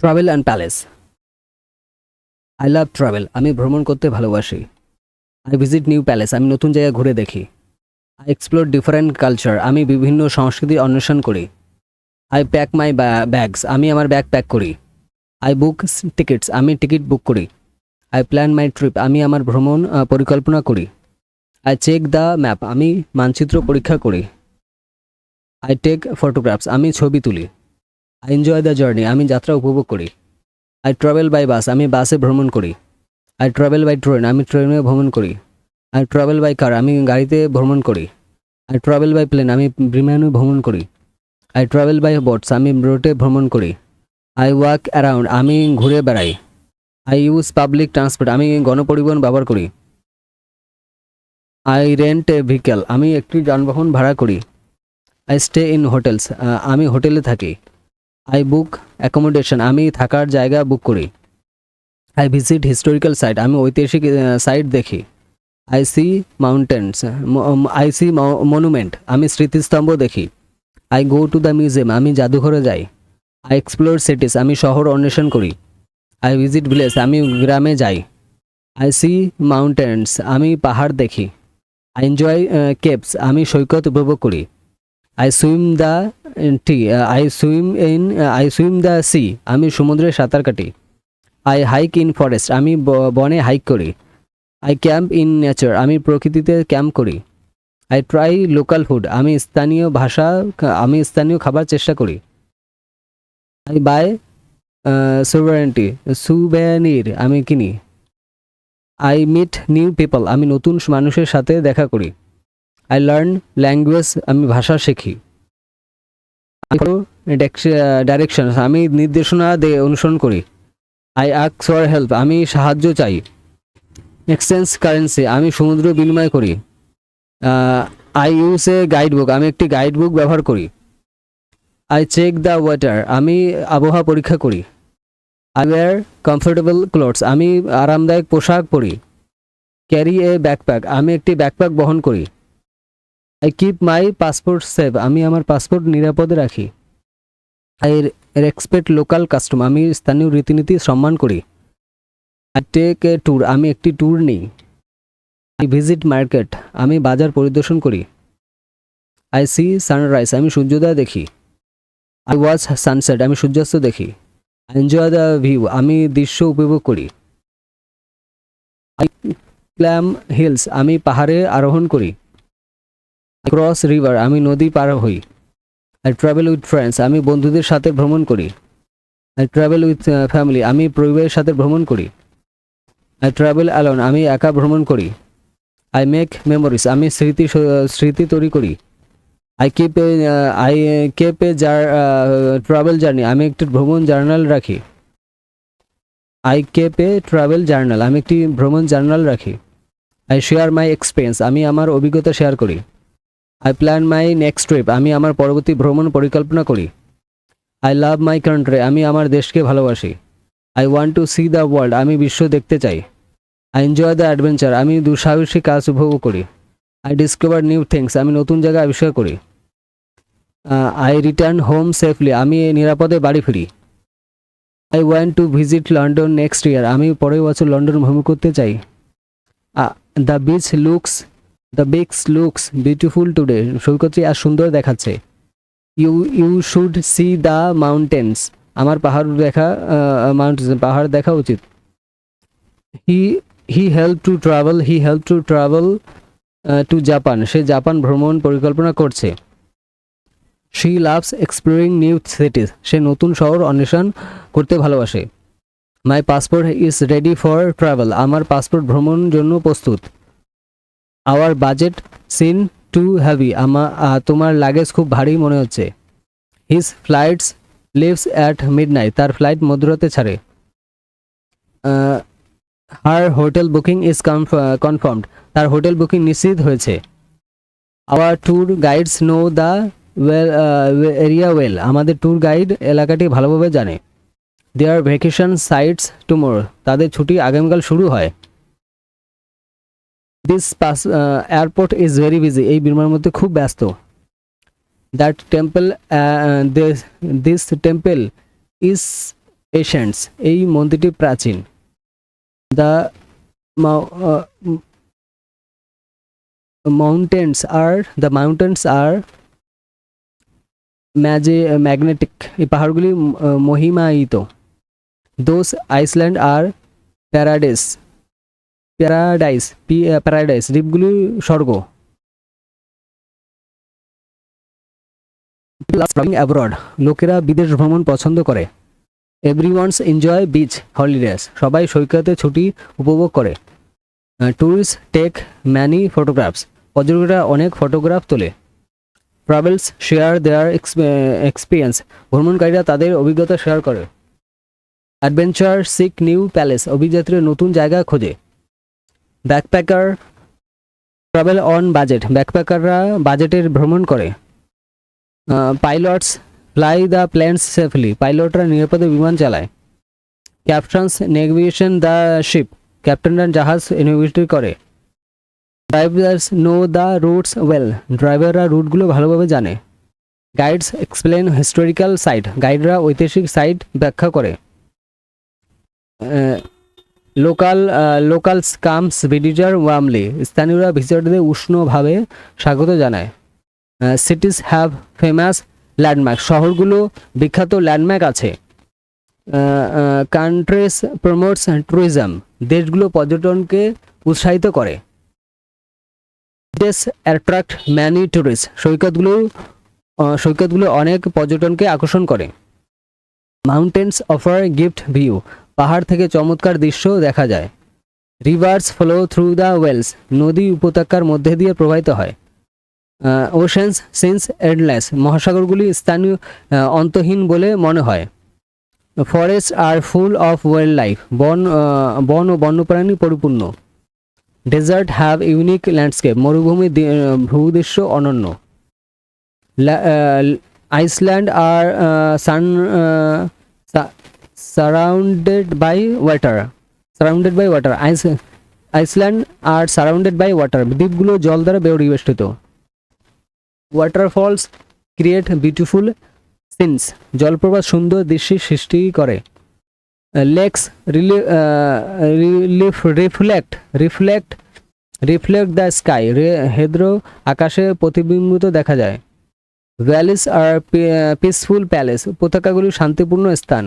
Travel and palace. I love travel, আমি ভ্রমণ করতে ভালোবাসি। আই ভিজিট নিউ প্যালেস, আমি নতুন জায়গা ঘুরে দেখি। আই এক্সপ্লোর ডিফারেন্ট কালচার, আমি বিভিন্ন সংস্কৃতির অন্বেষণ করি। আই প্যাক মাই ব্যাগস, আমি আমার ব্যাগ প্যাক করি। আই বুক টিকিটস, আমি টিকিট বুক করি। আই প্ল্যান মাই ট্রিপ, আমি আমার ভ্রমণ পরিকল্পনা করি। আই চেক দ্য ম্যাপ, আমি মানচিত্র পরীক্ষা করি। আই টেক ফটোগ্রাফস, আমি ছবি তুলি। আই এনজয় দ্য জার্নি, আমি যাত্রা উপভোগ করি। আই ট্রাভেল বাই বাস, আমি বাসে ভ্রমণ করি। আই ট্রাভেল বাই ট্রেন, আমি ট্রেনে ভ্রমণ করি। আই ট্রাভেল বাই কার, আমি গাড়িতে ভ্রমণ করি। আই ট্রাভেল বাই প্লেন, আমি বিমানে ভ্রমণ করি। আই ট্রাভেল বাই বোটস, আমি বোটে ভ্রমণ করি। আই ওয়াক অ্যারাউন্ড, আমি ঘুরে বেড়াই। আই ইউজ পাবলিক ট্রান্সপোর্ট, আমি গণপরিবহন ব্যবহার করি। আই রেন্ট এ ভেহিকেল, আমি একটি যানবাহন ভাড়া করি। আই স্টে ইন হোটেলস, আমি হোটেলে থাকি। আই বুক অ্যাকোমোডেশন, আমি থাকার জায়গা বুক করি। আই ভিজিট হিস্টোরিক্যাল সাইট, আমি ঐতিহাসিক সাইট দেখি। I see mountains, I see monument, আমি স্মৃতিস্তম্ভ দেখি। I go to the museum, আমি জাদুঘরে যাই। আই এক্সপ্লোর সিটিস, আমি শহর অন্বেষণ করি। আই ভিজিট ভিলেজ, আমি গ্রামে যাই। আই সি মাউন্টেন্স, আমি পাহাড় দেখি। আই এনজয় কেপস, আমি সৈকত উপভোগ করি। I swim the I swim the sea, আমি সমুদ্রে সাঁতার কাটি। আই হাইক ইন ফরেস্ট, আমি বনে হাইক করি। আই ক্যাম্প ইন নেচার, আমি প্রকৃতিতে ক্যাম্প করি। আই ট্রাই লোকাল ফুড, আমি স্থানীয় খাবার চেষ্টা করি। আই বাই সুভেনির, আমি কিনি। আই মিট নিউ পিপল, আমি নতুন মানুষের সাথে দেখা করি। আই লার্ন ল্যাঙ্গুয়েজ, আমি ভাষা শিখি। ডাইরেকশন, আমি নির্দেশনা অনুসরণ করি। আই আস্ক ফর হেল্প, আমি সাহায্য চাই। এক্সচেঞ্জ কারেন্সি, আমি সমুদ্র বিনিময় করি। I use a guide book, আমি একটি গাইড বুক ব্যবহার করি। আই চেক দ্য ওয়েদার, আমি আবহাওয়া পরীক্ষা করি। আই ওয়্যার কমফোর্টেবল ক্লোথস, আমি আরামদায়ক পোশাক পরি। ক্যারি এ ব্যাকপ্যাক, আমি একটি ব্যাকপ্যাক বহন করি। I keep my passport save, আমি আমার পাসপোর্ট নিরাপদে রাখি। আই রেসপেক্ট লোকাল কাস্টম, আমি স্থানীয় রীতিনীতি সম্মান করি। আই টেক এ ট্যুর, আমি একটি ট্যুর নিই। আই ভিজিট মার্কেট, আমি বাজার পরিদর্শন করি। আই সি সানরাইজ, আমি সূর্যোদয় দেখি। আই ওয়াচ সানসেট, আমি সূর্যাস্ত দেখি। আই এনজয় দ্য ভিউ, আমি দৃশ্য উপভোগ করি। আই ক্লাইম্ব হিলস, আমি পাহাড়ে আরোহণ করি। আই ক্রস রিভার, আমি নদী পার হই। আই ট্রাভেল উইথ ফ্রেন্ডস, আমি বন্ধুদের সাথে ভ্রমণ করি। আই ট্রাভেল উইথ ফ্যামিলি, আমি পরিবারের সাথে ভ্রমণ করি। আই ট্রাভেল অ্যালোন, আমি একা ভ্রমণ করি। আই মেক মেমোরিজ, আমি স্মৃতি তৈরি করি। I keep a travel journey, আমি একটি ভ্রমণ জার্নাল রাখি। I keep a travel journal, আমি একটি ভ্রমণ জার্নাল রাখি। আই শেয়ার মাই এক্সপিরিয়েন্স, আমি আমার অভিজ্ঞতা শেয়ার করি। I plan my next trip, আমি আমার পরবর্তী ভ্রমণ পরিকল্পনা করি। আই লাভ মাই কান্ট্রি, আমি আমার দেশকে ভালোবাসি। I want two C the world, আমি বিশ্ব দেখতে চাই। আই এনজয় দ্য অ্যাডভেঞ্চার, আমি দুঃসাহসিক কাজ উপভোগ করি। আই ডিসকভার নিউ থিংস, আমি নতুন জায়গা আবিষ্কার করি। আই রিটার্ন হোম সেফলি, আমি নিরাপদে বাড়ি ফিরি। I want to visit London next year, আমি পরের বছর লন্ডন ভ্রমণ করতে চাই। The beach looks beautiful today, সৈকতটি আর সুন্দর দেখাচ্ছে। You you should see the mountains, আমার পাহাড় দেখা উচিত। He he help to travel to Japan, সে জাপান ভ্রমণ পরিকল্পনা করছে। She loves exploring new cities, সে নতুন শহর অন্বেষণ করতে ভালোবাসে। My passport is ready for travel, আমার পাসপোর্ট ভ্রমণ জন্য প্রস্তুত। Our budget seen too heavy, তোমার লাগেজ খুব ভারী মনে হচ্ছে। His flights leaves at midnight, তার ফ্লাইট মধ্যরাতে ছাড়ে। Her hotel booking is confirmed, তার হোটেল বুকিং নিশ্চিত হয়েছে। Our tour guides know the area well, আমাদের ট্যুর গাইড এলাকাটি ভালোভাবে জানে। দেয়ার ভ্যাকেশন সাইটস টুমোরো, তাদের ছুটি আগামীকাল শুরু হয়। This airport is very busy, এই বিমানের মধ্যে খুব ব্যস্ত। That temple this temple is ancients, এই মন্দিরটি প্রাচীন। দ্য মাউন্টেন্স আর ম্যাগনেটিক, এই পাহাড়গুলি মহিমায়িত। Those islands are paradise paradise দ্বীপগুলি স্বর্গ। অ্যাব্রড, লোকেরা বিদেশ ভ্রমণ পছন্দ করে। এভরিওয়ানস এনজয় বিচ হলিডেজ, সবাই সৈকতে ছুটি উপভোগ করে। ট্যুরিস্ট টেক ম্যানি ফটোগ্রাফস, পর্যটকরা অনেক ফটোগ্রাফ তোলে। ট্রাভেলস শেয়ার দেয়ার এক্সপিরিয়েন্স, ভ্রমণকারীরা তাদের অভিজ্ঞতা শেয়ার করে। অ্যাডভেঞ্চার সিক নিউ প্যালেস, অভিযাত্রীরা নতুন জায়গা খোঁজে। ব্যাকপ্যাকার ট্রাভেল অন বাজেট, ব্যাকপ্যাকাররা বাজেটের ভ্রমণ করে। Pilots fly the planes safely, পাইলটরা নিরাপদে বিমান চালায়। ক্যাপ্টেন্স নেভিগেশন দ্য শিপ, ক্যাপ্টেনরা জাহাজ নেভিগেট করে। Drivers know the routes well, ড্রাইভাররা রুটগুলো ভালোভাবে জানে। গাইডস এক্সপ্লেন হিস্টোরিক্যাল সাইট, গাইডরা ঐতিহাসিক সাইট ব্যাখ্যা করে। লোকালস কামস ভিজিটার ওয়ার্মলি, স্থানীয়রা ভিজিটারদের উষ্ণভাবে স্বাগত জানায়। সিটিজ হ্যাভ ফেমাস ল্যান্ডমার্ক, শহরগুলো বিখ্যাত ল্যান্ডমার্ক আছে। কান্ট্রিজ প্রমোটস ট্যুরিজম, দেশগুলো পর্যটনকে উৎসাহিত করে। দেশ অ্যাট্রাক্ট ম্যানি ট্যুরিস্ট, সৈকতগুলো অনেক পর্যটনকে আকর্ষণ করে। মাউন্টেন্স অফার গিফট ভিউ, পাহাড় থেকে চমৎকার দৃশ্য দেখা যায়। Rivers flow through the wells, নদী উপত্যকার মধ্যে দিয়ে প্রবাহিত হয়। ওশেন্স সিন্স এন্ডলেস, মহাসাগরগুলি স্থানীয় অন্তহীন বলে মনে হয়। Forest are full of wildlife, বন ও বন্যপ্রাণী পরিপূর্ণ। ডেজার্ট হ্যাভ ইউনিক ল্যান্ডস্কেপ, মরুভূমি ভূদৃশ্য অনন্য। Island are surrounded by water, island are surrounded by water, দ্বীপগুলো জল দ্বারা পরিবেষ্টিত। ওয়াটারফলস ক্রিয়েট বিউটিফুল সিনস, জলপ্রপাত সুন্দর দৃশ্যের সৃষ্টি করে। লেকস রিফ্লেক্ট দ্য স্কাই, হেদ্র আকাশে প্রতিবিম্বিত দেখা যায়। ভ্যালিস আর পিসফুল প্যালেস, উপত্যকাগুলি শান্তিপূর্ণ স্থান।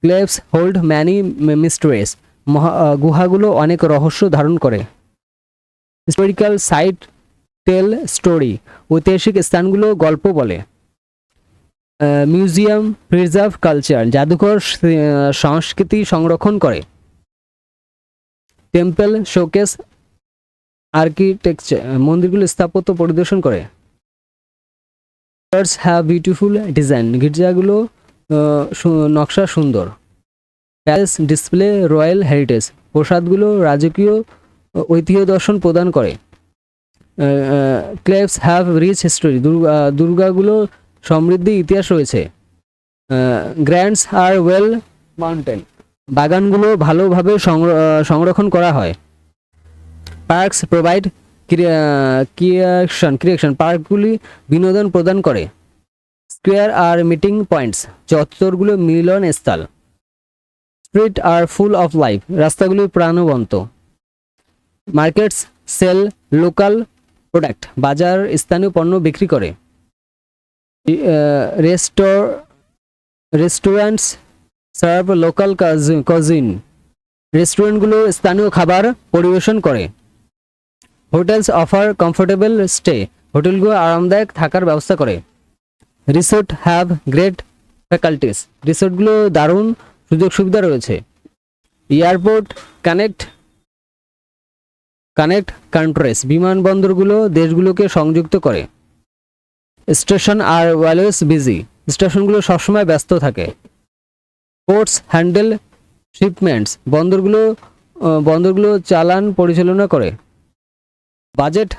ক্লেভস হোল্ড ম্যানি মিস্ট্রিজ, গুহাগুলো অনেক রহস্য ধারণ করে। হিস্টোরিক্যাল সাইট টেল স্টোরি, ঐতিহাসিক স্থানগুলো গল্প বলে। মিউজিয়াম প্রিজার্ভ কালচার, জাদুঘর সংস্কৃতি সংরক্ষণ করে। টেম্পল শোকেস আর্কিটেকচার, মন্দিরগুলো স্থাপত্য পরিদর্শন করে। চার্চ হ্যাভ বিউটিফুল ডিজাইন, গির্জাগুলো নকশা সুন্দর। প্যালেস ডিসপ্লে রয়্যাল হেরিটেজ, প্রসাদগুলো রাজকীয় ঐতিহ্য দর্শন প্রদান করে। ক্লেভস হ্যাভ রিচ হিস্টোরি, দুর্গাগুলো সমৃদ্ধি ইতিহাস রয়েছে। গ্র্যান্ডস আর ওয়েল মাউন্টেন, বাগানগুলো ভালোভাবে সংরক্ষণ করা হয়। পার্কস প্রোভাইড ক্রিয়েশন, পার্কগুলি বিনোদন প্রদান করে। স্কোয়ার আর মিটিং পয়েন্টস, চত্বরগুলো মিলন স্থল। Street are full of life, রাস্তাগুলি প্রাণবন্ত। মার্কেটস সেল লোকাল প্রোডাক্ট, বাজার স্থানীয় পণ্য বিক্রি করে। রেস্টুরেন্টস সার্ভ লোকাল কাজিন, রেস্টুরেন্টগুলো স্থানীয় খাবার পরিবেশন করে। হোটেলস অফার কমফোর্টেবল স্টে, হোটেলগুলো আরামদায়ক থাকার ব্যবস্থা করে। রিসোর্ট হ্যাভ গ্রেট ফ্যাকাল্টিস, রিসোর্টগুলো দারুণ সুযোগ সুবিধা রয়েছে। এয়ারপোর্ট কানেক্ট কান্ট্রিজ, বিমানবন্দরগুলো দেশগুলোকে সংযুক্ত করে। স্টেশন আর অলওয়েজ বিজি, স্টেশনগুলো সবসময় ব্যস্ত থাকে। পোর্টস হ্যান্ডেল শিপমেন্টস, বন্দরগুলো চালান পরিচালনা করে। Budget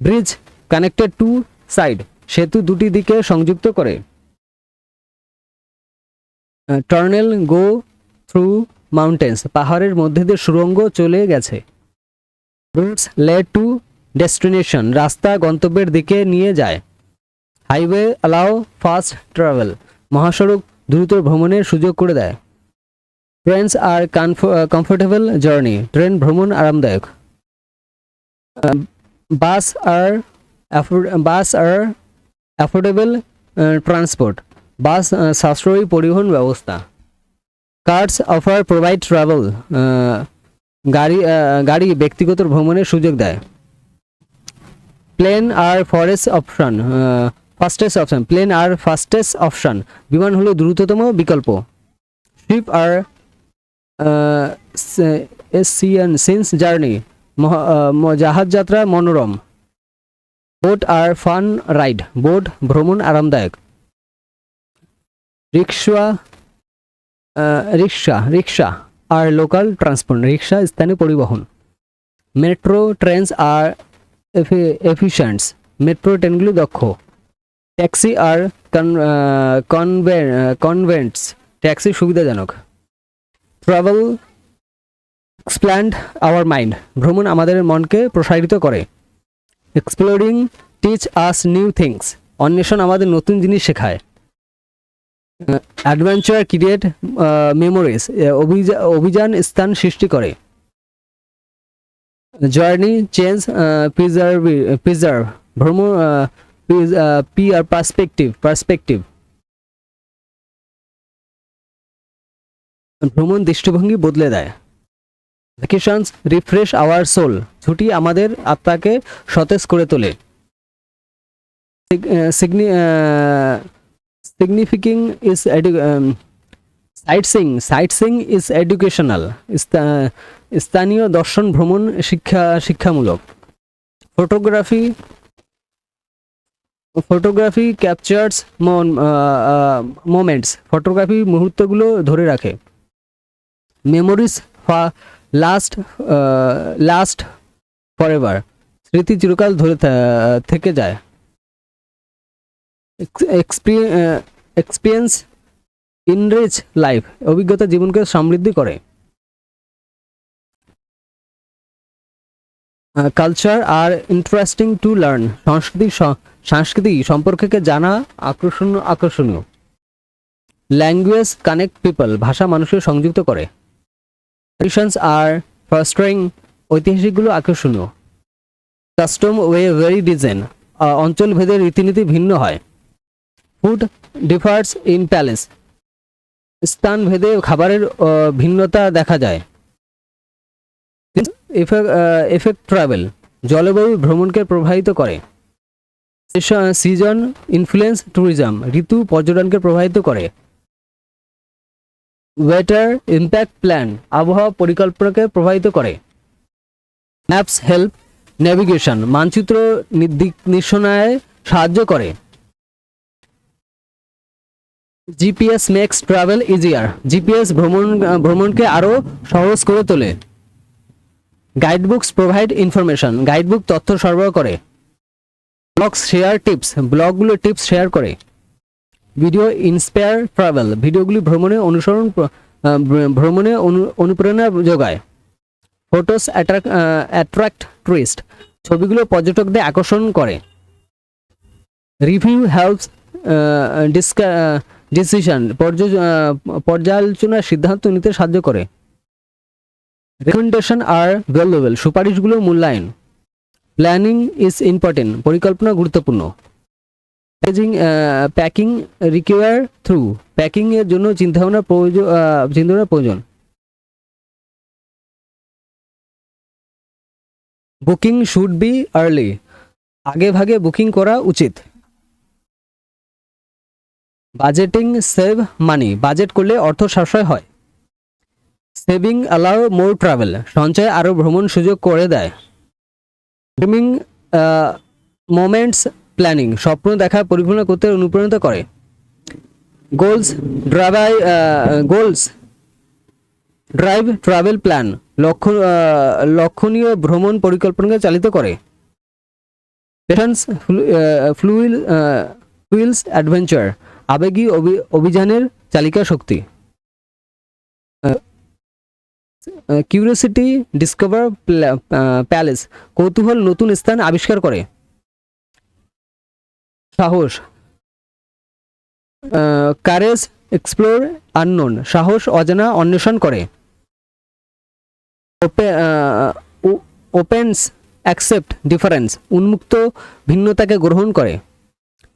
bridge connected to side, সেতু দুটি দিকে সংযুক্ত করে। টানেল গো থ্রু মাউন্টেন্স, পাহাড়ের মধ্যে দিয়ে সুড়ঙ্গ চলে গেছে। রুটস লেড টু ডেস্টিনেশন, রাস্তা গন্তব্যের দিকে নিয়ে যায়। হাইওয়ে অ্যালাউ ফাস্ট ট্রাভেল, মহাসড়ক দ্রুত ভ্রমণের সুযোগ করে দেয়। ট্রেনস আর কমফোর্টেবল জার্নি, ট্রেন ভ্রমণ আরামদায়ক। বাস আর অ্যাফোর্ডেবল ট্রান্সপোর্ট, বাস সাশ্রয়ী পরিবহন ব্যবস্থা। কার্স অফার প্রোভাইড ট্রাভেল, গাড়ি ব্যক্তিগত ভ্রমণের সুযোগ দেয়। প্লেন আর ফাস্টেস্ট অপশন, প্লেন আর ফাস্টেস্ট অপশন, বিমান হলো দ্রুততম বিকল্প। শিপ আর সিন্স জার্নি, জাহাজ যাত্রা মনোরম। বোট আর ফান রাইড, বোট ভ্রমণ আরামদায়ক। রিক্সা আর লোকাল ট্রান্সপোর্ট, রিক্সা স্থানীয় পরিবহন। মেট্রো ট্রেনস আর এফিশিয়েন্টস, মেট্রো ট্রেনগুলি দক্ষ। ট্যাক্সি আর কনভেন্টস, ট্যাক্সি সুবিধাজনক। ট্রাভেল এক্সপ্যান্ড আওয়ার মাইন্ড, ভ্রমণ আমাদের মনকে প্রসারিত করে। Exploring teach us new things, অন্বেষণ আমাদের নতুন জিনিস শেখায়। অ্যাডভেঞ্চার ক্রিয়েট মেমোরিজ, অভিযান স্থান সৃষ্টি করে। জার্নি চেঞ্জ প্রিজার্ভ, ভ্রমণ আর পার্সপেক্টিভ, ভ্রমণ দৃষ্টিভঙ্গি বদলে দেয়। ভ্যাকেশনস রিফ্রেশ আওয়ার সোল, ছুটি আমাদের আত্মাকে সতেজ করে তোলে। সিগনিফিকিং ইজ সাইটসিং ইজ এডুকেশনাল, স্থানীয় দর্শন ভ্রমণ শিক্ষামূলক। ফটোগ্রাফি ক্যাপচার্স মোমেন্টস, ফটোগ্রাফি মুহূর্তগুলো ধরে রাখে। মেমোরিজ লাস্ট ফরএভার, স্মৃতি চিরকাল ধরে থেকে যায়। এক্সপিরিয়েন্স ইনরিচ লাইফ, অভিজ্ঞতা জীবনকে সমৃদ্ধি করে। Culture are interesting to learn, সংস্কৃতি সম্পর্কে জানা আকর্ষণীয়। ল্যাঙ্গুয়েজ কানেক্ট পিপল, ভাষা মানুষকে সংযুক্ত করে। ট্রেডিশনস আর ফাস্ট্রিং, ঐতিহাসিকগুলো আকর্ষণীয়। কাস্টম ওয়ে ভেরি ডিজাইন, অঞ্চল ভেদে রীতিনীতি ভিন্ন হয়। ফুড ডিফার্স ইন প্যালেস, স্থান ভেদে খাবারের ভিন্নতা দেখা যায়। এফেক্ট ট্রাভেল, জলবায়ু ভ্রমণকে প্রভাবিত করে। সিজন ইনফ্লুয়েন্স ট্যুরিজম, ঋতু পর্যটনকে প্রভাবিত করে। ওয়েটার ইম্প্যাক্ট প্ল্যান, আবহাওয়া পরিকল্পনাকে প্রভাবিত করে। ম্যাপস হেল্প নেভিগেশন, মানচিত্র নির্দেশনায় সাহায্য করে। GPS makes travel easier, GPS ভ্রমণকে আরও সহজ করে তোলে। গাইডবুকস প্রোভাইড ইনফরমেশন, গাইডবুক তথ্য সরবরাহ করে। ব্লগস শেয়ার টিপস, ব্লগগুলো টিপস শেয়ার করে। ভিডিও ইন্সপায়ার ট্রাভেল, ভিডিওগুলি ভ্রমণে অনুপ্রেরণা যোগায়। ফটোস অ্যাট্রাক্ট টুরিস্ট, ছবিগুলো পর্যটকদের আকর্ষণ করে। রিভিউ হেল্পস ডিসিশন, পর্যালোচনার সিদ্ধান্ত নিতে সাহায্য করে। রেকমেন্ডেশন আর ভ্যালুয়েবল, সুপারিশগুলো মূল্যায়ন। প্ল্যানিং ইজ ইম্পর্টেন্ট, পরিকল্পনা গুরুত্বপূর্ণ। প্যাকিং রিকোয়ার থ্রু, প্যাকিং এর জন্য চিন্তাভাবনা প্রয়োজন। বুকিং শুড বি আর্লি, আগে ভাগে বুকিং করা উচিত। বাজেটিং সেভ মানি, বাজেট করলে অর্থ সাশ্রয় হয়। সেভিং অ্যালাউ মোর ট্রাভেল, সঞ্চয় আরও ভ্রমণ সুযোগ করে দেয়। ড্রিমিং মোমেন্টস প্ল্যানিং, স্বপ্ন দেখা পরিকল্পনা করতে অনুপ্রাণিত করে। গোলস ড্রাইভ ট্রাভেল প্ল্যান, লক্ষণীয় ভ্রমণ পরিকল্পনাকে চালিত করে। পেশেন্স ফুয়েলস অ্যাডভেঞ্চার, আবেগী অভিযানের চালিকা শক্তি। কিউরিওসিটি ডিসকভার প্যালেস, কৌতূহল নতুন স্থান আবিষ্কার করে। সাহস কারেজ এক্সপ্লোর আননোন, সাহস অজানা অন্বেষণ করে। ওপেন্স অ্যাকসেপ্ট ডিফারেন্স, উন্মুক্ত ভিন্নতাকে গ্রহণ করে।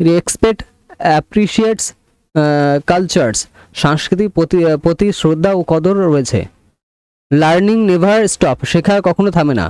রেসপেক্ট অ্যাপ্রিসিয়েটস কালচার্স, সাংস্কৃতিক প্রতি শ্রদ্ধা ও কদর রয়েছে। লার্নিং নেভার স্টপ, শেখা কখনো থামে না।